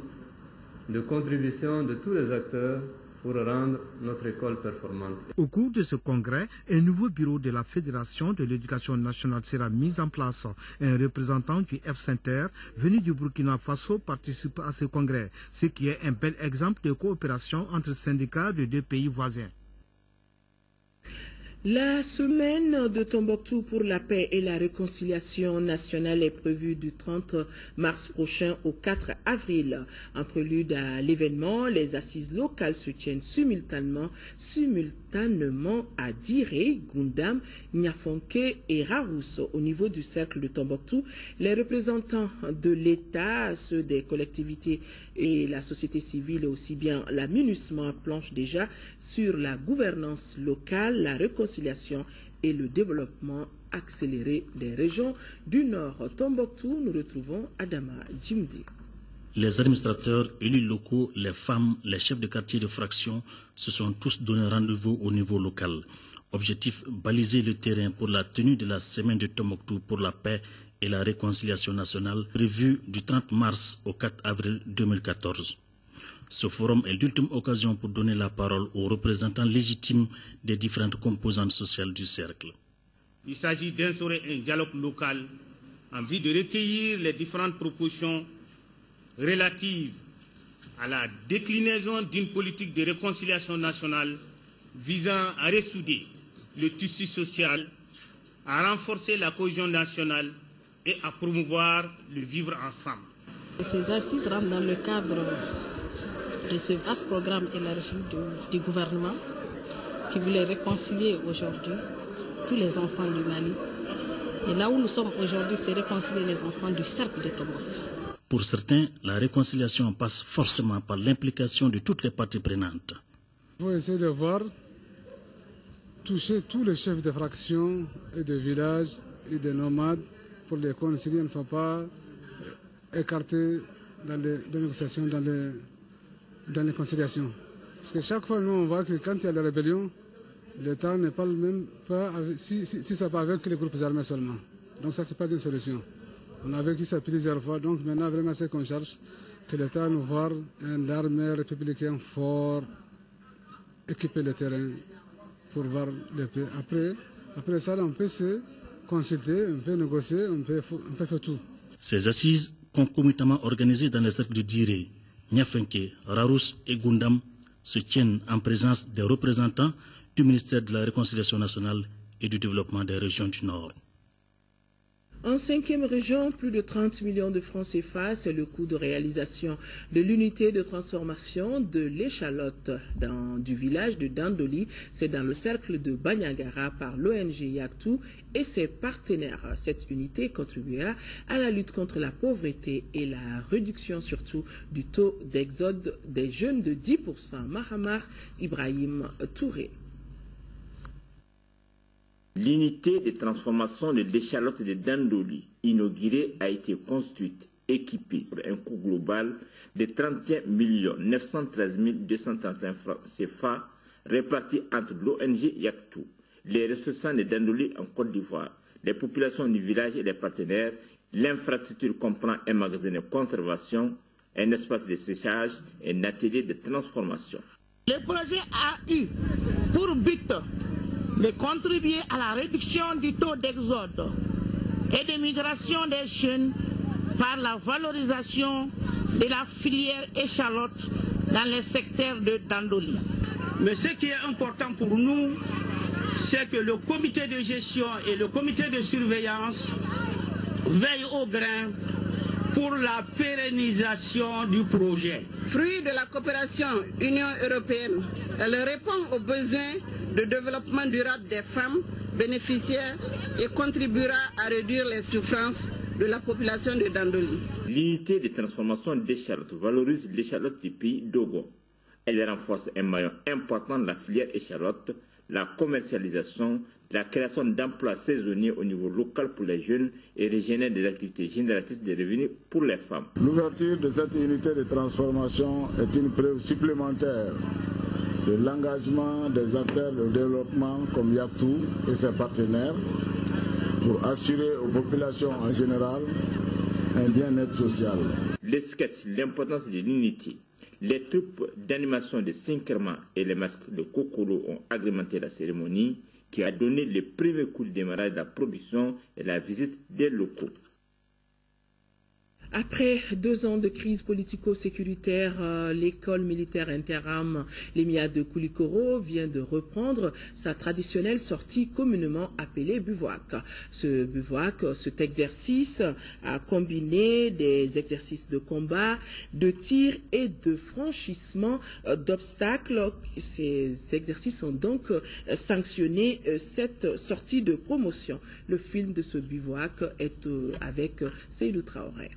de contribution de tous les acteurs pour rendre notre école performante. Au cours de ce congrès, un nouveau bureau de la Fédération de l'éducation nationale sera mis en place. Un représentant du FCinter venu du Burkina Faso participe à ce congrès, ce qui est un bel exemple de coopération entre syndicats de deux pays voisins. La semaine de Tombouctou pour la paix et la réconciliation nationale est prévue du 30 mars prochain au 4 avril. En prélude à l'événement, les assises locales se tiennent simultanément à Diré, Gundam, Niafonke et Rarousse. Au niveau du cercle de Tombouctou, les représentants de l'État, ceux des collectivités et la société civile et aussi bien la MINUSMA planchent déjà sur la gouvernance locale, la réconciliation et le développement accéléré des régions du Nord. Tombouctou, nous retrouvons Adama Djimdi. Les administrateurs, élus locaux, les femmes, les chefs de quartier de fraction se sont tous donné rendez-vous au niveau local. Objectif, baliser le terrain pour la tenue de la semaine de Tombouctou pour la paix et la réconciliation nationale prévue du 30 mars au 4 avril 2014. Ce forum est l'ultime occasion pour donner la parole aux représentants légitimes des différentes composantes sociales du cercle. Il s'agit d'instaurer un dialogue local en vue de recueillir les différentes propositions relatives à la déclinaison d'une politique de réconciliation nationale visant à ressouder le tissu social, à renforcer la cohésion nationale et à promouvoir le vivre ensemble. Ces assises rentrent dans le cadre de ce vaste programme élargi du gouvernement qui voulait réconcilier aujourd'hui tous les enfants du Mali. Et là où nous sommes aujourd'hui, c'est réconcilier les enfants du cercle de Tombouctou. Pour certains, la réconciliation passe forcément par l'implication de toutes les parties prenantes. Il faut essayer de voir toucher tous les chefs de fractions et de villages et de nomades pour les concilier ne sont pas écartés dans les négociations, dans les conciliations. Parce que chaque fois, nous, on voit que quand il y a la rébellion, l'État n'est pas le même, si ça pas avec les groupes armés seulement. Donc ça, c'est pas une solution. On a vécu ça plusieurs fois, donc maintenant, vraiment, c'est qu'on cherche que l'État nous voit un armée républicain fort, équiper le terrain pour voir le paix. Après ça, on peut se consulter, on peut négocier, on peut faire tout. Ces assises, concomitamment organisées dans les cercles de Diré, Niafonke, Rarousse et Gundam, se tiennent en présence des représentants du ministère de la Réconciliation nationale et du développement des régions du Nord. En 5e région, plus de 30 millions de francs CFA, c'est le coût de réalisation de l'unité de transformation de l'échalote du village de Dandoli. C'est dans le cercle de Banyagara par l'ONG Yaktou et ses partenaires. Cette unité contribuera à la lutte contre la pauvreté et la réduction surtout du taux d'exode des jeunes de 10%. Mahamar Ibrahim Touré. L'unité de transformation de l'échalote de Dandoli, inaugurée, a été construite, équipée pour un coût global de 31 913 231 francs CFA répartis entre l'ONG Yaktou, les ressources de Dandoli en Côte d'Ivoire, les populations du village et les partenaires. L'infrastructure comprend un magasin de conservation, un espace de séchage et un atelier de transformation. Le projet a eu pour but de contribuer à la réduction du taux d'exode et de migration des jeunes par la valorisation de la filière échalote dans les secteurs de Dandoli. Mais ce qui est important pour nous, c'est que le comité de gestion et le comité de surveillance veillent au grain pour la pérennisation du projet. Fruit de la coopération Union européenne, elle répond aux besoins de développement durable des femmes bénéficiaires et contribuera à réduire les souffrances de la population de Dandoli. L'unité de transformation d'échalote valorise l'échalote du pays d'Ogo. Elle renforce un maillon important de la filière échalote la commercialisation, la création d'emplois saisonniers au niveau local pour les jeunes et régénérer des activités génératrices de revenus pour les femmes. L'ouverture de cette unité de transformation est une preuve supplémentaire de l'engagement des acteurs de développement comme Yatou et ses partenaires pour assurer aux populations en général un bien-être social. Les sketchs, l'importance de l'unité, les troupes d'animation de Sinkerman et les masques de Kokoro ont agrémenté la cérémonie qui a donné les premiers coups de démarrage de la production et la visite des locaux. Après 2 ans de crise politico-sécuritaire, l'école militaire interam l'EMIA de Koulikoro vient de reprendre sa traditionnelle sortie communément appelée bivouac. Ce bivouac, cet exercice a combiné des exercices de combat, de tir et de franchissement d'obstacles. Ces exercices ont donc sanctionné cette sortie de promotion. Le film de ce bivouac est avec Seydou Traoré.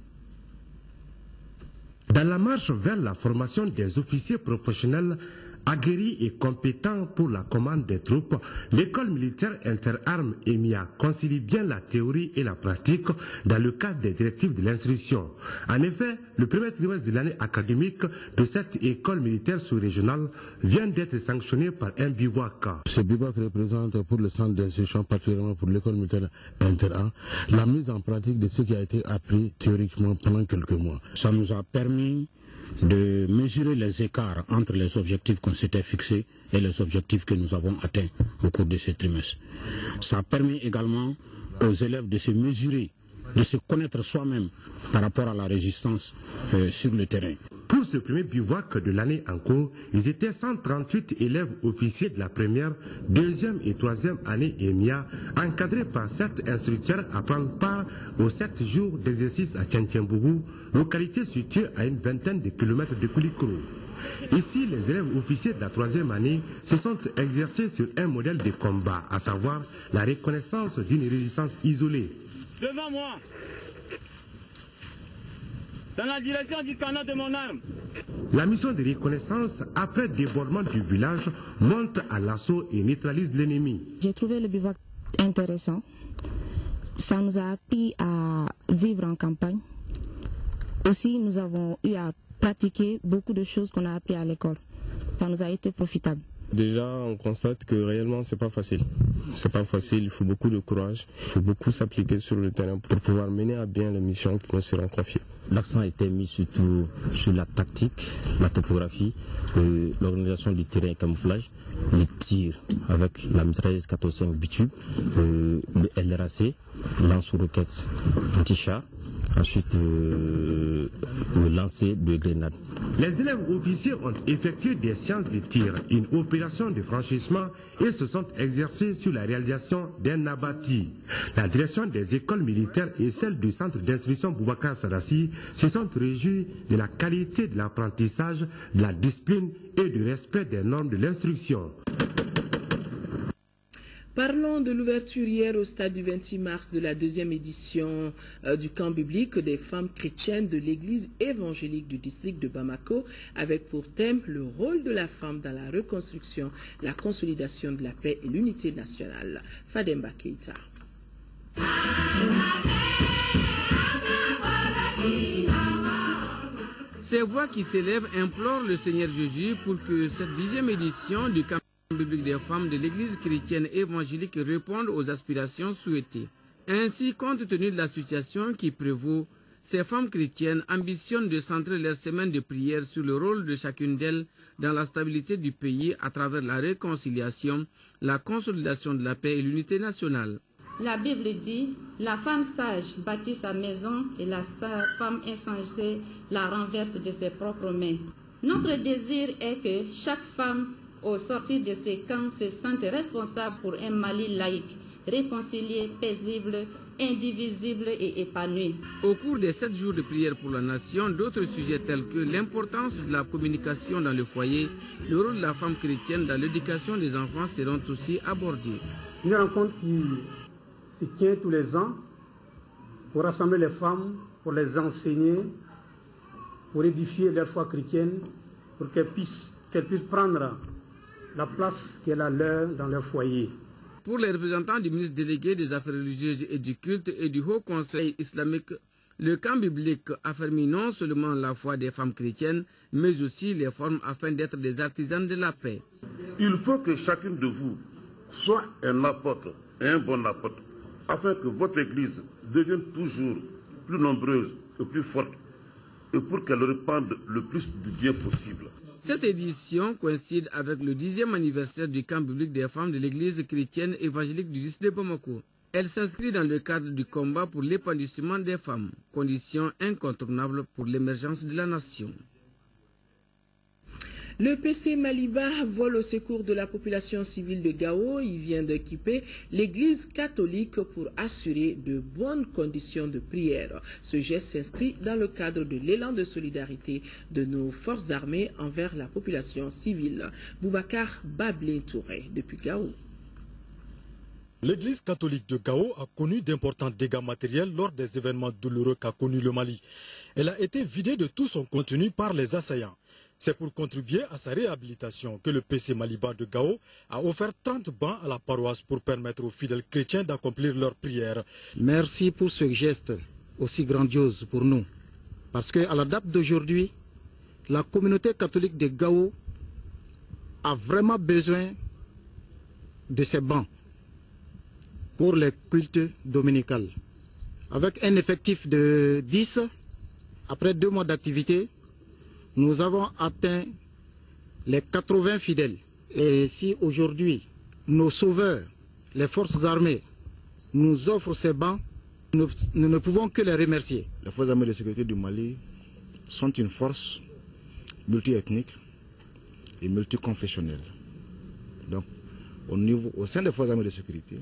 Dans la marche vers la formation des officiers professionnels aguerris et compétents pour la commande des troupes, l'école militaire interarmes EMIA concilie bien la théorie et la pratique dans le cadre des directives de l'instruction. En effet, le premier trimestre de l'année académique de cette école militaire sous-régionale vient d'être sanctionné par un bivouac. Ce bivouac représente pour le centre d'instruction, particulièrement pour l'école militaire interarmes, la mise en pratique de ce qui a été appris théoriquement pendant quelques mois. Ça nous a permis de mesurer les écarts entre les objectifs qu'on s'était fixés et les objectifs que nous avons atteints au cours de ce trimestre. Ça a permis également aux élèves de se mesurer, de se connaître soi-même par rapport à la résistance sur le terrain. Pour ce premier bivouac de l'année en cours, ils étaient 138 élèves officiers de la première, deuxième et troisième année EMIA, encadrés par 7 instructeurs à prendre part aux 7 jours d'exercice à Tientiembougou, localité située à une vingtaine de kilomètres de Koulikoro. Ici, les élèves officiers de la troisième année se sont exercés sur un modèle de combat, à savoir la reconnaissance d'une résistance isolée. Devant moi, dans la direction du canot de mon arme. La mission de reconnaissance, après débordement du village, monte à l'assaut et neutralise l'ennemi. J'ai trouvé le bivouac intéressant. Ça nous a appris à vivre en campagne. Aussi, nous avons eu à pratiquer beaucoup de choses qu'on a appris à l'école. Ça nous a été profitable. Déjà, on constate que réellement, c'est pas facile. C'est pas facile, il faut beaucoup de courage, il faut beaucoup s'appliquer sur le terrain pour pouvoir mener à bien les missions qui nous seront confiées. L'accent a été mis surtout sur la tactique, la topographie, l'organisation du terrain et camouflage, les tirs avec la mitrailleuse 14-5 bitube, le LRAC, lance-roquettes anti-char, ensuite le lancer de grenades. Les élèves officiers ont effectué des séances de tir, une opération de franchissement et se sont exercés sur la réalisation d'un abattis. La direction des écoles militaires et celle du centre d'instruction Boubacar Sarassi se sont réjouis de la qualité de l'apprentissage, de la discipline et du respect des normes de l'instruction. Parlons de l'ouverture hier au stade du 26 mars de la 2e édition du camp biblique des femmes chrétiennes de l'église évangélique du district de Bamako, avec pour thème le rôle de la femme dans la reconstruction, la consolidation de la paix et l'unité nationale. Fademba Keita. Ces voix qui s'élèvent implorent le Seigneur Jésus pour que cette 10e édition du camp biblique des femmes de l'église chrétienne évangélique réponde aux aspirations souhaitées. Ainsi, compte tenu de la situation qui prévaut, ces femmes chrétiennes ambitionnent de centrer leur semaine de prière sur le rôle de chacune d'elles dans la stabilité du pays à travers la réconciliation, la consolidation de la paix et l'unité nationale. La Bible dit, la femme sage bâtit sa maison et la femme insensée la renverse de ses propres mains. Notre désir est que chaque femme, au sortir de ces camps, se sente responsable pour un Mali laïque, réconcilié, paisible, indivisible et épanoui. Au cours des 7 jours de prière pour la nation, d'autres sujets tels que l'importance de la communication dans le foyer, le rôle de la femme chrétienne dans l'éducation des enfants seront aussi abordés. Une rencontre qui se tient tous les ans pour rassembler les femmes, pour les enseigner, pour édifier leur foi chrétienne, pour qu'elles puissent prendre la place qui est la leur dans leur foyer. Pour les représentants du ministre délégué des Affaires religieuses et du culte et du Haut Conseil islamique, le camp biblique affermit non seulement la foi des femmes chrétiennes, mais aussi les formes afin d'être des artisans de la paix. Il faut que chacun de vous soit un apôtre, un bon apôtre, afin que votre Église devienne toujours plus nombreuse et plus forte, et pour qu'elle répande le plus du bien possible. Cette édition coïncide avec le 10e anniversaire du camp biblique des femmes de l'Église chrétienne évangélique du district de Bamako. Elle s'inscrit dans le cadre du combat pour l'épanouissement des femmes, condition incontournable pour l'émergence de la nation. Le PC Maliba vole au secours de la population civile de Gao. Il vient d'équiper l'église catholique pour assurer de bonnes conditions de prière. Ce geste s'inscrit dans le cadre de l'élan de solidarité de nos forces armées envers la population civile. Boubacar Bablé Touré, depuis Gao. L'église catholique de Gao a connu d'importants dégâts matériels lors des événements douloureux qu'a connu le Mali. Elle a été vidée de tout son contenu par les assaillants. C'est pour contribuer à sa réhabilitation que le PC Maliba de Gao a offert 30 bancs à la paroisse pour permettre aux fidèles chrétiens d'accomplir leurs prières. Merci pour ce geste aussi grandiose pour nous. Parce qu'à la date d'aujourd'hui, la communauté catholique de Gao a vraiment besoin de ces bancs pour les cultes dominicaux. Avec un effectif de 10, après 2 mois d'activité, nous avons atteint les 80 fidèles. Et si aujourd'hui, nos sauveurs, les forces armées, nous offrent ces bancs, nous ne pouvons que les remercier. Les forces armées de sécurité du Mali sont une force multiethnique et multiconfessionnelle. Donc, au sein des forces armées de sécurité,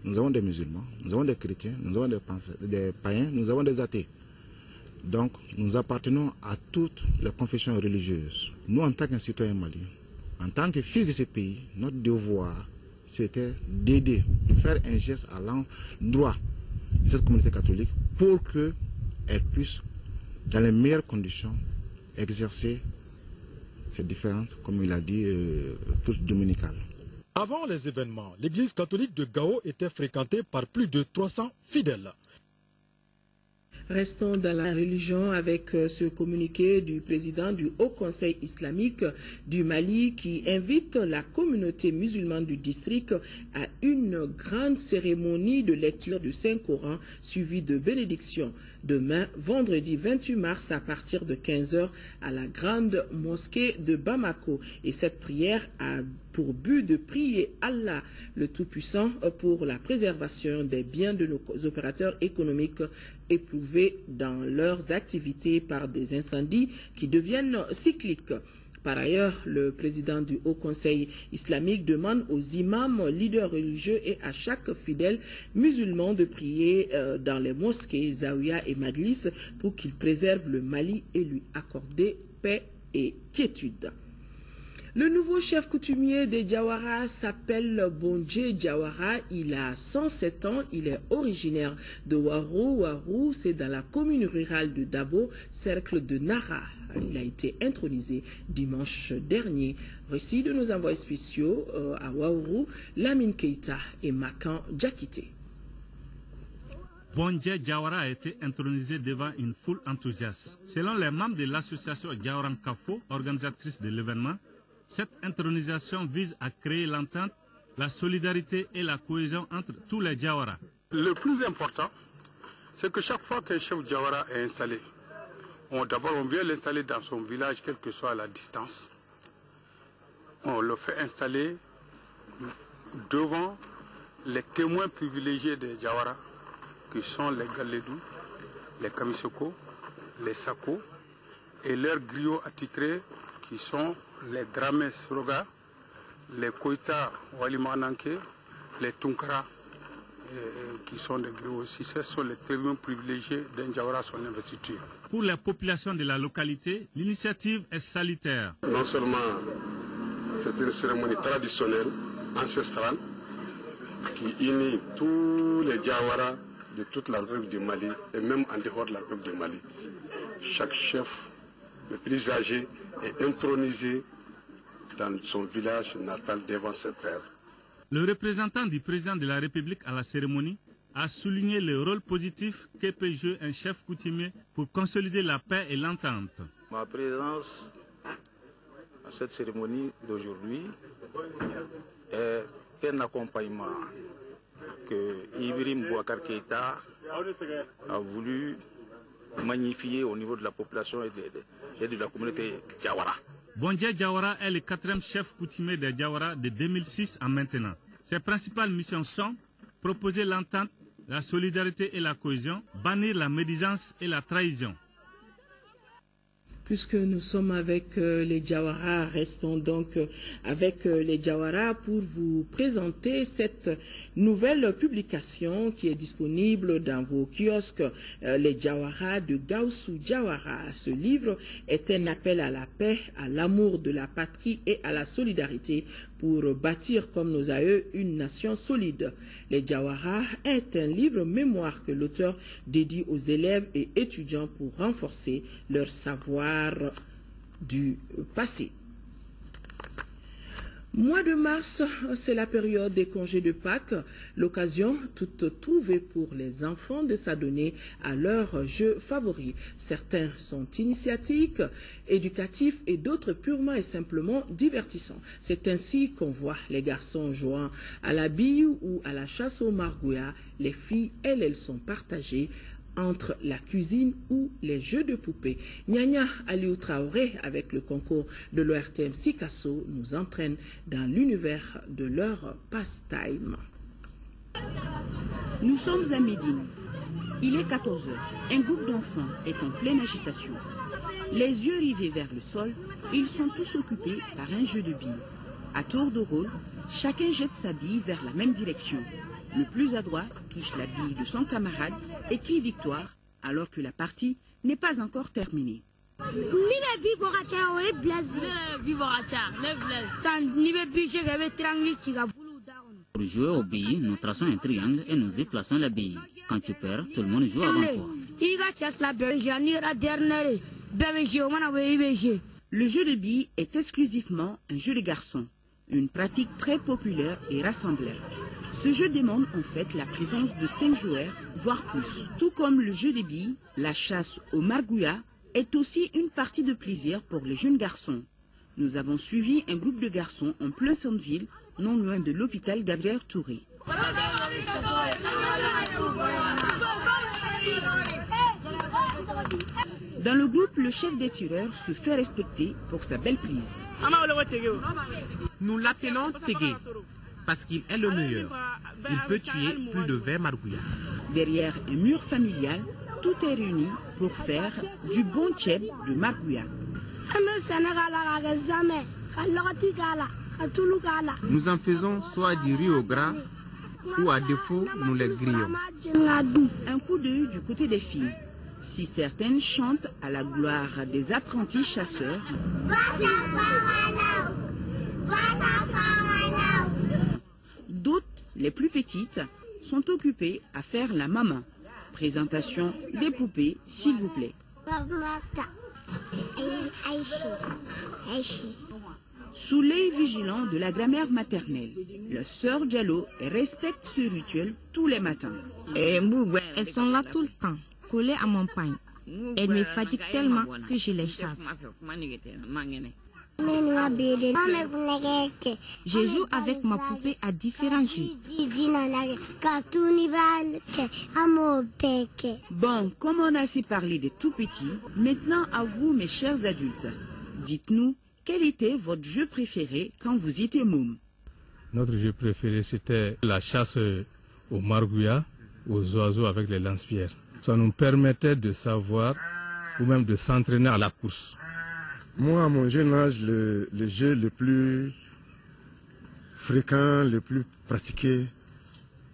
nous avons des musulmans, nous avons des chrétiens, nous avons des païens, nous avons des athées. Donc, nous appartenons à toutes les confessions religieuses. Nous, en tant qu'un citoyen malien, en tant que fils de ce pays, notre devoir, c'était d'aider, de faire un geste à l'endroit de cette communauté catholique pour qu'elle puisse, dans les meilleures conditions, exercer ces différentes, comme il a dit, cultes dominicales. Avant les événements, l'église catholique de Gao était fréquentée par plus de 300 fidèles. Restons dans la religion avec ce communiqué du président du Haut Conseil islamique du Mali qui invite la communauté musulmane du district à une grande cérémonie de lecture du Saint-Coran suivie de bénédiction demain, vendredi 28 mars à partir de 15 h à la grande mosquée de Bamako. Et cette prière a pour but de prier Allah, le Tout-Puissant, pour la préservation des biens de nos opérateurs économiques éprouvés dans leurs activités par des incendies qui deviennent cycliques. Par ailleurs, le président du Haut Conseil islamique demande aux imams, leaders religieux et à chaque fidèle musulman de prier dans les mosquées, zaouïas et majlis pour qu'il préserve le Mali et lui accorder paix et quiétude. Le nouveau chef coutumier des Diawara s'appelle Bondje Diawara. Il a 107 ans. Il est originaire de Warou. Warou, c'est dans la commune rurale de Dabo, cercle de Nara. Il a été intronisé dimanche dernier. Récit de nos envoyés spéciaux à Warou, Lamine Keita et Makan Djakité. Bondje Diawara a été intronisé devant une foule enthousiaste. Selon les membres de l'association Diawaran Kafo, organisatrice de l'événement, cette intronisation vise à créer l'entente, la solidarité et la cohésion entre tous les Diawara. Le plus important, c'est que chaque fois qu'un chef Diawara est installé, d'abord on vient l'installer dans son village, quelle que soit la distance. On le fait installer devant les témoins privilégiés des Diawara, qui sont les Galedou, les Kamisoko, les Sako, et leurs griots attitrés, qui sont les Dramé Sroga, les Koïta Walimananke, les Tunkara, qui sont des griots aussi. Ce sont les témoins privilégiés d'un Diawara son investiture. Pour les populations de la localité, l'initiative est salutaire. Non seulement c'est une cérémonie traditionnelle, ancestrale, qui unit tous les Diawara de toute la République du Mali et même en dehors de la République du Mali. Chaque chef, le plus âgé, est intronisé dans son village natal devant ses pères. Le représentant du président de la République à la cérémonie a souligné le rôle positif que peut jouer un chef coutumier pour consolider la paix et l'entente. Ma présence à cette cérémonie d'aujourd'hui est un accompagnement que Ibrahim Boubacar Keïta a voulu magnifier au niveau de la population et de la communauté Diawara. Bondje Diawara est le 4e chef coutumier de Diawara de 2006 à maintenant. Ses principales missions sont proposer l'entente, la solidarité et la cohésion, bannir la médisance et la trahison. Puisque nous sommes avec les Diawara, restons donc avec les Diawara pour vous présenter cette nouvelle publication qui est disponible dans vos kiosques, les Diawara de Gaussou Diawara. Ce livre est un appel à la paix, à l'amour de la patrie et à la solidarité pour bâtir comme nos aïeux une nation solide. Les Diawara est un livre mémoire que l'auteur dédie aux élèves et étudiants pour renforcer leur savoir du passé. Mois de mars, c'est la période des congés de Pâques, l'occasion toute trouvée pour les enfants de s'adonner à leurs jeux favoris. Certains sont initiatiques, éducatifs et d'autres purement et simplement divertissants. C'est ainsi qu'on voit les garçons jouant à la bille ou à la chasse au margouillat. Les filles, elles sont partagées entre la cuisine ou les jeux de poupées. Nyanya Aliou Traoré, avec le concours de l'ORTM Sikasso, nous entraîne dans l'univers de leur pastime. Nous sommes à Médine. Il est 14 h. Un groupe d'enfants est en pleine agitation. Les yeux rivés vers le sol, ils sont tous occupés par un jeu de billes. À tour de rôle, chacun jette sa bille vers la même direction. Le plus adroit touche la bille de son camarade et crie victoire, alors que la partie n'est pas encore terminée. Pour jouer aux billes, nous traçons un triangle et nous y plaçons la bille. Quand tu perds, tout le monde joue avant toi. Le jeu de billes est exclusivement un jeu de garçons, une pratique très populaire et rassembleur. Ce jeu demande en fait la présence de 5 joueurs, voire plus. Tout comme le jeu des billes, la chasse au margouillat est aussi une partie de plaisir pour les jeunes garçons. Nous avons suivi un groupe de garçons en plein centre-ville, non loin de l'hôpital Gabriel Touré. Dans le groupe, le chef des tireurs se fait respecter pour sa belle prise. Nous l'appelons Tégué parce qu'il est le meilleur. Il peut tuer plus de 20 margouillas. Derrière un mur familial, tout est réuni pour faire du bon tchèb de margouillat. Nous en faisons soit du riz au gras ou à défaut, nous les grillons. Un coup d'œil du côté des filles. Si certaines chantent à la gloire des apprentis chasseurs, d'autres, les plus petites, sont occupées à faire la maman. Présentation des poupées, s'il vous plaît. Sous l'œil vigilant de la grammaire maternelle, la sœur Diallo respecte ce rituel tous les matins. Elles sont là tout le temps, collées à mon pain. Elles me fatiguent tellement que je les chasse. Je joue avec ma poupée à différents jeux. Bon, comme on a assez parlé des tout petits, maintenant à vous mes chers adultes. Dites-nous, quel était votre jeu préféré quand vous étiez môme? Notre jeu préféré, c'était la chasse aux margouillas, aux oiseaux avec les lance-pierres. Ça nous permettait de savoir ou même de s'entraîner à la course. Moi, à mon jeune âge, le jeu le plus fréquent, le plus pratiqué,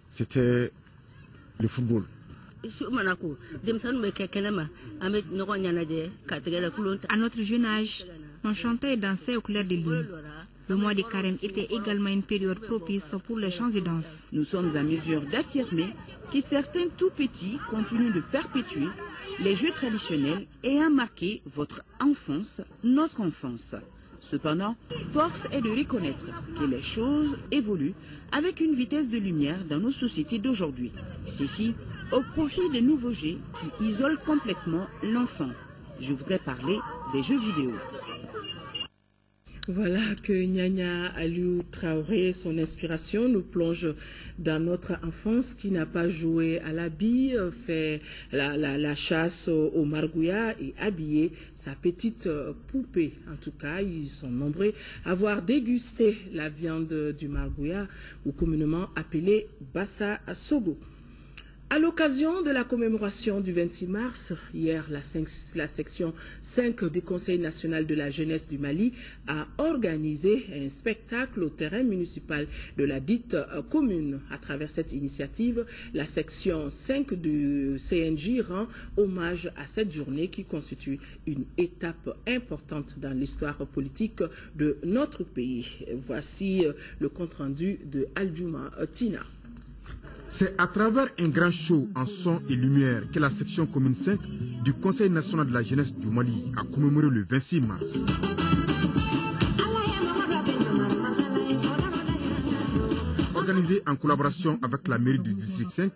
c'était le football. À notre jeune âge, on chantait et dansait au clair de lune. Le mois de carême était également une période propice pour les chants et danses. Nous sommes à mesure d'affirmer que certains tout petits continuent de perpétuer les jeux traditionnels ayant marqué votre enfance, notre enfance. Cependant, force est de reconnaître que les choses évoluent avec une vitesse de lumière dans nos sociétés d'aujourd'hui. Ceci au profit des nouveaux jeux qui isolent complètement l'enfant. Je voudrais parler des jeux vidéo. Voilà que Nyanya Aliou Traoré, son inspiration, nous plonge dans notre enfance qui n'a pas joué à la bille, fait la chasse au margouillat et habillé sa petite poupée. En tout cas, ils sont nombreux à avoir dégusté la viande du margouillat, ou communément appelée Bassa Sogo. À l'occasion de la commémoration du 26 mars, hier, la section 5 du Conseil national de la jeunesse du Mali a organisé un spectacle au terrain municipal de la dite commune. À travers cette initiative, la section 5 du CNJ rend hommage à cette journée qui constitue une étape importante dans l'histoire politique de notre pays. Voici le compte-rendu de Aldjouma Tina. C'est à travers un grand show en son et lumière que la section commune 5 du Conseil national de la jeunesse du Mali a commémoré le 26 mars. Organisé en collaboration avec la mairie du district 5,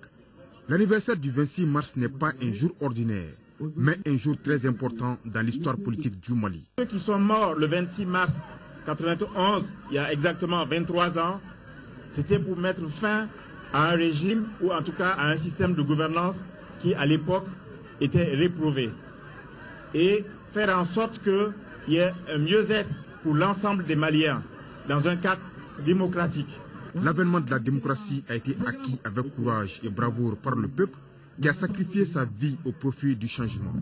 l'anniversaire du 26 mars n'est pas un jour ordinaire, mais un jour très important dans l'histoire politique du Mali. Ceux qui sont morts le 26 mars 1991, il y a exactement 23 ans, c'était pour mettre fin à un régime ou en tout cas à un système de gouvernance qui à l'époque était réprouvé et faire en sorte qu'il y ait un mieux-être pour l'ensemble des Maliens dans un cadre démocratique. L'avènement de la démocratie a été acquis avec courage et bravoure par le peuple qui a sacrifié sa vie au profit du changement.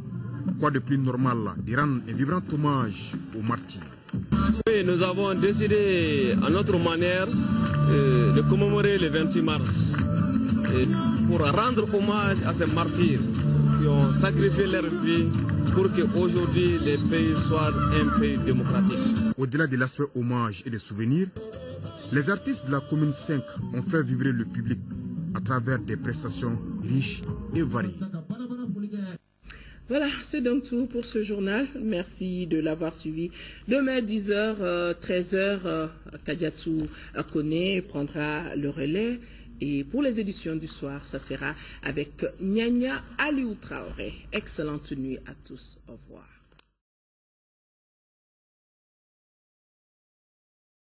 Quoi de plus normal de rendre un vibrant hommage aux martyrs. Oui, nous avons décidé à notre manière de commémorer le 26 mars pour rendre hommage à ces martyrs qui ont sacrifié leur vie pour qu'aujourd'hui les pays soient un pays démocratique. Au-delà de l'aspect hommage et des souvenirs, les artistes de la commune 5 ont fait vibrer le public à travers des prestations riches et variées. Voilà, c'est donc tout pour ce journal. Merci de l'avoir suivi. Demain, 10h, 13h, Kadiatou Kone prendra le relais. Et pour les éditions du soir, ça sera avec Nyanya Aliou Traoré. Excellente nuit à tous. Au revoir.